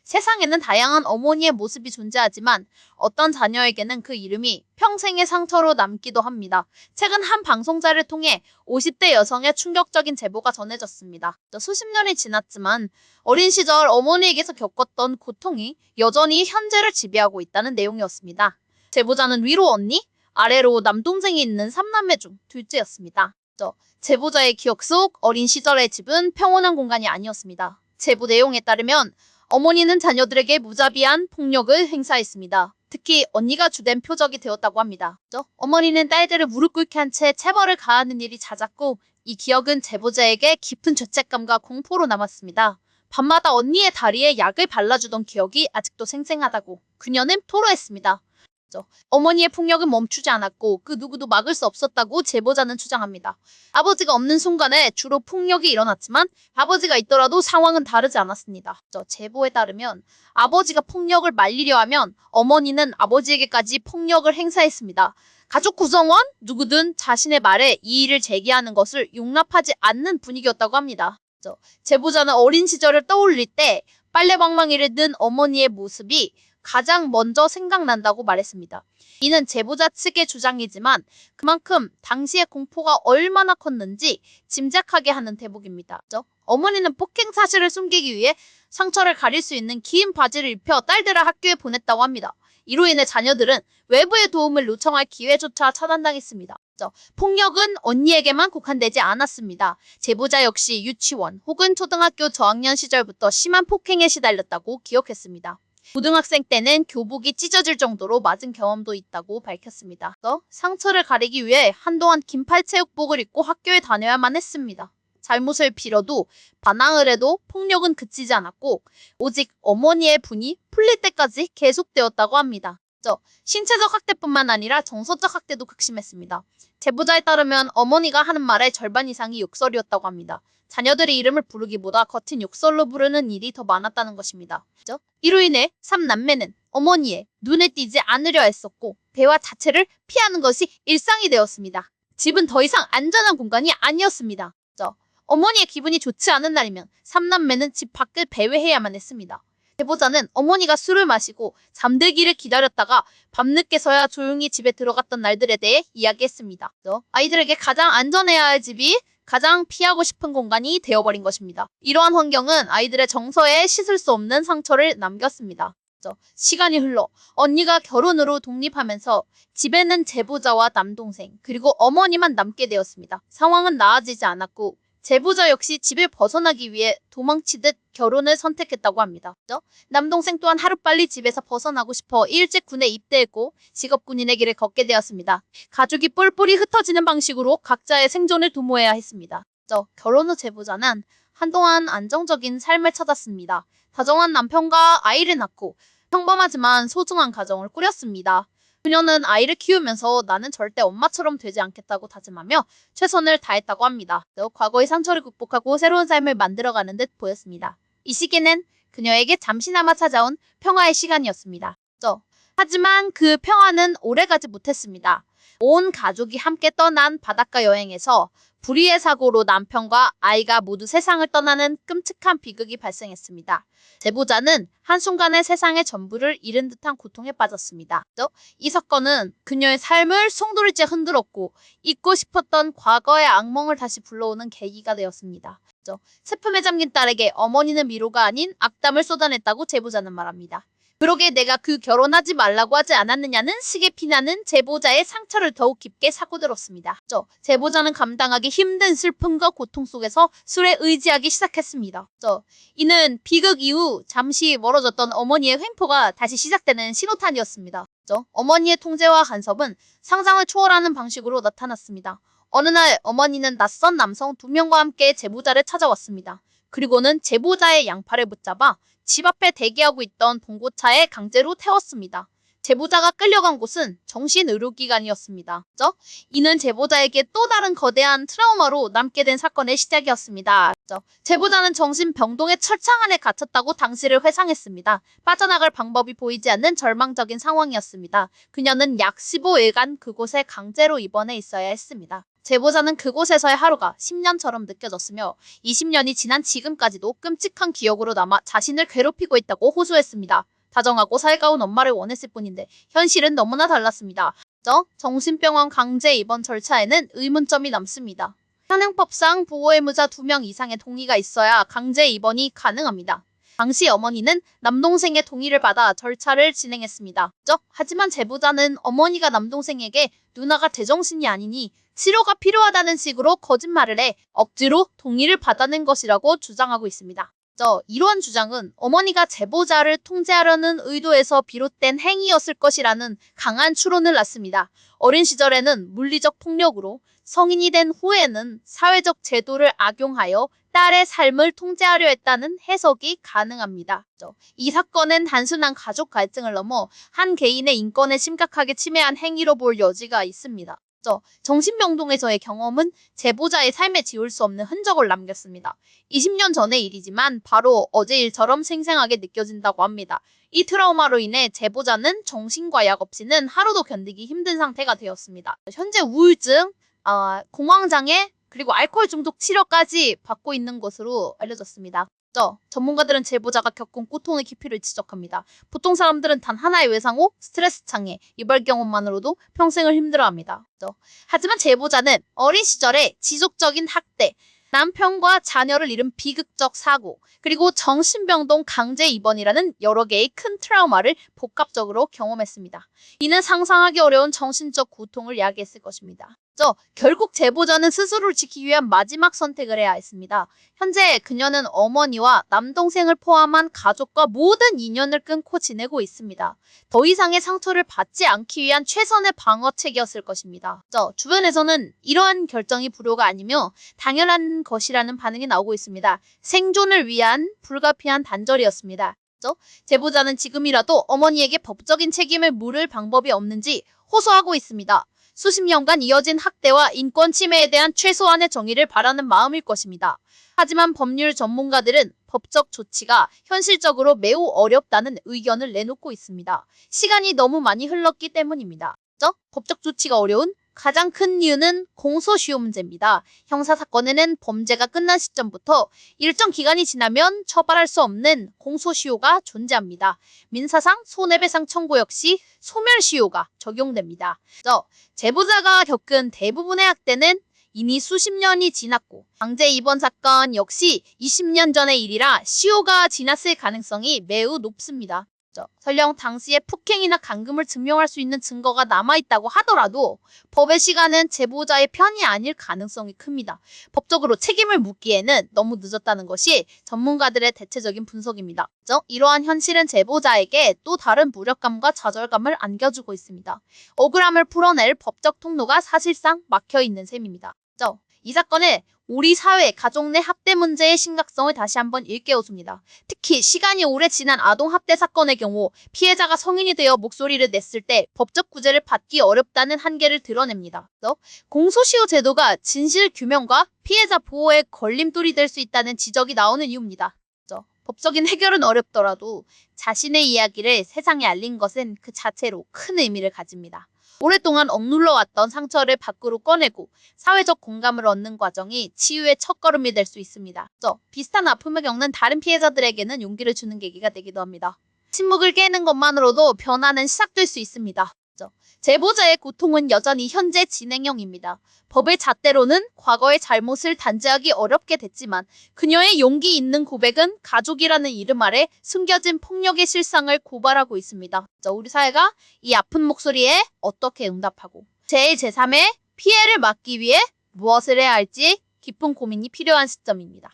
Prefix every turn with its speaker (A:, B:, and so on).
A: 세상에는 다양한 어머니의 모습이 존재하지만 어떤 자녀에게는 그 이름이 평생의 상처로 남기도 합니다. 최근 한 방송사를 통해 50대 여성의 충격적인 제보가 전해졌습니다. 수십 년이 지났지만 어린 시절 어머니에게서 겪었던 고통이 여전히 현재를 지배하고 있다는 내용이었습니다. 제보자는 위로 언니, 아래로 남동생이 있는 3남매 중 둘째였습니다. 제보자의 기억 속 어린 시절의 집은 평온한 공간이 아니었습니다. 제보 내용에 따르면 어머니는 자녀들에게 무자비한 폭력을 행사했습니다. 특히 언니가 주된 표적이 되었다고 합니다. 어머니는 딸들을 무릎 꿇게 한 채 체벌을 가하는 일이 잦았고 이 기억은 제보자에게 깊은 죄책감과 공포로 남았습니다. 밤마다 언니의 다리에 약을 발라주던 기억이 아직도 생생하다고 그녀는 토로했습니다. 어머니의 폭력은 멈추지 않았고 그 누구도 막을 수 없었다고 제보자는 주장합니다. 아버지가 없는 순간에 주로 폭력이 일어났지만 아버지가 있더라도 상황은 다르지 않았습니다. 제보에 따르면 아버지가 폭력을 말리려 하면 어머니는 아버지에게까지 폭력을 행사했습니다. 가족 구성원 누구든 자신의 말에 이의를 제기하는 것을 용납하지 않는 분위기였다고 합니다. 제보자는 어린 시절을 떠올릴 때 빨래방망이를 든 어머니의 모습이 가장 먼저 생각난다고 말했습니다. 이는 제보자 측의 주장이지만 그만큼 당시의 공포가 얼마나 컸는지 짐작하게 하는 대목입니다. 어머니는 폭행 사실을 숨기기 위해 상처를 가릴 수 있는 긴 바지를 입혀 딸들을 학교에 보냈다고 합니다. 이로 인해 자녀들은 외부의 도움을 요청할 기회조차 차단당했습니다. 폭력은 언니에게만 국한되지 않았습니다. 제보자 역시 유치원 혹은 초등학교 저학년 시절부터 심한 폭행에 시달렸다고 기억했습니다. 고등학생 때는 교복이 찢어질 정도로 맞은 경험도 있다고 밝혔습니다. 상처를 가리기 위해 한동안 긴팔 체육복을 입고 학교에 다녀야만 했습니다. 잘못을 빌어도 반항을 해도 폭력은 그치지 않았고 오직 어머니의 분이 풀릴 때까지 계속되었다고 합니다. 신체적 학대뿐만 아니라 정서적 학대도 극심했습니다. 제보자에 따르면 어머니가 하는 말의 절반 이상이 욕설이었다고 합니다. 자녀들의 이름을 부르기보다 거친 욕설로 부르는 일이 더 많았다는 것입니다. 이로 인해 3남매는 어머니의 눈에 띄지 않으려 했었고 대화 자체를 피하는 것이 일상이 되었습니다. 집은 더 이상 안전한 공간이 아니었습니다. 어머니의 기분이 좋지 않은 날이면 3남매는 집 밖을 배회해야만 했습니다. 제보자는 어머니가 술을 마시고 잠들기를 기다렸다가 밤늦게서야 조용히 집에 들어갔던 날들에 대해 이야기했습니다. 아이들에게 가장 안전해야 할 집이 가장 피하고 싶은 공간이 되어버린 것입니다. 이러한 환경은 아이들의 정서에 씻을 수 없는 상처를 남겼습니다. 시간이 흘러 언니가 결혼으로 독립하면서 집에는 제보자와 남동생 그리고 어머니만 남게 되었습니다. 상황은 나아지지 않았고 제보자 역시 집을 벗어나기 위해 도망치듯 결혼을 선택했다고 합니다. 남동생 또한 하루빨리 집에서 벗어나고 싶어 일찍 군에 입대했고 직업군인의 길을 걷게 되었습니다. 가족이 뿔뿔이 흩어지는 방식으로 각자의 생존을 도모해야 했습니다. 결혼 후 제보자는 한동안 안정적인 삶을 찾았습니다. 다정한 남편과 아이를 낳고 평범하지만 소중한 가정을 꾸렸습니다. 그녀는 아이를 키우면서 나는 절대 엄마처럼 되지 않겠다고 다짐하며 최선을 다했다고 합니다. 과거의 상처를 극복하고 새로운 삶을 만들어가는 듯 보였습니다. 이 시기는 그녀에게 잠시나마 찾아온 평화의 시간이었습니다. 하지만 그 평화는 오래가지 못했습니다. 온 가족이 함께 떠난 바닷가 여행에서 불의의 사고로 남편과 아이가 모두 세상을 떠나는 끔찍한 비극이 발생했습니다. 제보자는 한순간에 세상의 전부를 잃은 듯한 고통에 빠졌습니다. 이 사건은 그녀의 삶을 송두리째 흔들었고 잊고 싶었던 과거의 악몽을 다시 불러오는 계기가 되었습니다. 슬픔에 잠긴 딸에게 어머니는 위로가 아닌 악담을 쏟아냈다고 제보자는 말합니다. 그러게 내가 그 결혼하지 말라고 하지 않았느냐는 식의 피나는 제보자의 상처를 더욱 깊게 사고들었습니다. 제보자는 감당하기 힘든 슬픔과 고통 속에서 술에 의지하기 시작했습니다. 이는 비극 이후 잠시 멀어졌던 어머니의 횡포가 다시 시작되는 신호탄이었습니다. 어머니의 통제와 간섭은 상상을 초월하는 방식으로 나타났습니다. 어느 날 어머니는 낯선 남성 2명과 함께 제보자를 찾아왔습니다. 그리고는 제보자의 양팔을 붙잡아 집 앞에 대기하고 있던 봉고차에 강제로 태웠습니다. 제보자가 끌려간 곳은 정신의료기관이었습니다. 이는 제보자에게 또 다른 거대한 트라우마로 남게 된 사건의 시작이었습니다. 제보자는 정신병동의 철창 안에 갇혔다고 당시를 회상했습니다. 빠져나갈 방법이 보이지 않는 절망적인 상황이었습니다. 그녀는 약 15일간 그곳에 강제로 입원해 있어야 했습니다. 제보자는 그곳에서의 하루가 10년처럼 느껴졌으며 20년이 지난 지금까지도 끔찍한 기억으로 남아 자신을 괴롭히고 있다고 호소했습니다. 다정하고 살가운 엄마를 원했을 뿐인데 현실은 너무나 달랐습니다. 정신병원 강제 입원 절차에는 의문점이 남습니다. 현행법상 보호의무자 2명 이상의 동의가 있어야 강제 입원이 가능합니다. 당시 어머니는 남동생의 동의를 받아 절차를 진행했습니다. 하지만 제보자는 어머니가 남동생에게 누나가 제정신이 아니니 치료가 필요하다는 식으로 거짓말을 해 억지로 동의를 받아낸 것이라고 주장하고 있습니다. 이러한 주장은 어머니가 제보자를 통제하려는 의도에서 비롯된 행위였을 것이라는 강한 추론을 낳습니다. 어린 시절에는 물리적 폭력으로, 성인이 된 후에는 사회적 제도를 악용하여 딸의 삶을 통제하려 했다는 해석이 가능합니다. 이 사건은 단순한 가족 갈등을 넘어 한 개인의 인권에 심각하게 침해한 행위로 볼 여지가 있습니다. 정신병동에서의 경험은 제보자의 삶에 지울 수 없는 흔적을 남겼습니다. 20년 전의 일이지만 바로 어제 일처럼 생생하게 느껴진다고 합니다. 이 트라우마로 인해 제보자는 정신과 약 없이는 하루도 견디기 힘든 상태가 되었습니다. 현재 우울증, 공황장애, 그리고 알코올 중독 치료까지 받고 있는 것으로 알려졌습니다. 전문가들은 제보자가 겪은 고통의 깊이를 지적합니다. 보통 사람들은 단 하나의 외상후, 스트레스 장애, 이별 경험만으로도 평생을 힘들어합니다. 하지만 제보자는 어린 시절에 지속적인 학대, 남편과 자녀를 잃은 비극적 사고, 그리고 정신병동 강제 입원이라는 여러 개의 큰 트라우마를 복합적으로 경험했습니다. 이는 상상하기 어려운 정신적 고통을 야기했을 것입니다. 결국 제보자는 스스로를 지키기 위한 마지막 선택을 해야 했습니다. 현재 그녀는 어머니와 남동생을 포함한 가족과 모든 인연을 끊고 지내고 있습니다. 더 이상의 상처를 받지 않기 위한 최선의 방어책이었을 것입니다. 주변에서는 이러한 결정이 불효가 아니며 당연한 것이라는 반응이 나오고 있습니다. 생존을 위한 불가피한 단절이었습니다. 제보자는 지금이라도 어머니에게 법적인 책임을 물을 방법이 없는지 호소하고 있습니다. 수십 년간 이어진 학대와 인권 침해에 대한 최소한의 정의를 바라는 마음일 것입니다. 하지만 법률 전문가들은 법적 조치가 현실적으로 매우 어렵다는 의견을 내놓고 있습니다. 시간이 너무 많이 흘렀기 때문입니다. 법적 조치가 어려운 가장 큰 이유는 공소시효 문제입니다. 형사사건에는 범죄가 끝난 시점부터 일정 기간이 지나면 처벌할 수 없는 공소시효가 존재합니다. 민사상 손해배상 청구 역시 소멸시효가 적용됩니다. 제보자가 겪은 대부분의 학대는 이미 수십 년이 지났고 강제 입원 사건 역시 20년 전의 일이라 시효가 지났을 가능성이 매우 높습니다. 설령 당시에 폭행이나 감금을 증명할 수 있는 증거가 남아있다고 하더라도 법의 시간은 제보자의 편이 아닐 가능성이 큽니다. 법적으로 책임을 묻기에는 너무 늦었다는 것이 전문가들의 대체적인 분석입니다. 이러한 현실은 제보자에게 또 다른 무력감과 좌절감을 안겨주고 있습니다. 억울함을 풀어낼 법적 통로가 사실상 막혀있는 셈입니다. 이 사건은 우리 사회, 가족 내 학대 문제의 심각성을 다시 한번 일깨워줍니다. 특히 시간이 오래 지난 아동학대 사건의 경우 피해자가 성인이 되어 목소리를 냈을 때 법적 구제를 받기 어렵다는 한계를 드러냅니다. 공소시효 제도가 진실 규명과 피해자 보호에 걸림돌이 될 수 있다는 지적이 나오는 이유입니다. 법적인 해결은 어렵더라도 자신의 이야기를 세상에 알린 것은 그 자체로 큰 의미를 가집니다. 오랫동안 억눌러왔던 상처를 밖으로 꺼내고 사회적 공감을 얻는 과정이 치유의 첫걸음이 될 수 있습니다. 비슷한 아픔을 겪는 다른 피해자들에게는 용기를 주는 계기가 되기도 합니다. 침묵을 깨는 것만으로도 변화는 시작될 수 있습니다. 제보자의 고통은 여전히 현재 진행형입니다. 법의 잣대로는 과거의 잘못을 단죄하기 어렵게 됐지만 그녀의 용기 있는 고백은 가족이라는 이름 아래 숨겨진 폭력의 실상을 고발하고 있습니다. 우리 사회가 이 아픈 목소리에 어떻게 응답하고 제3의 피해를 막기 위해 무엇을 해야 할지 깊은 고민이 필요한 시점입니다.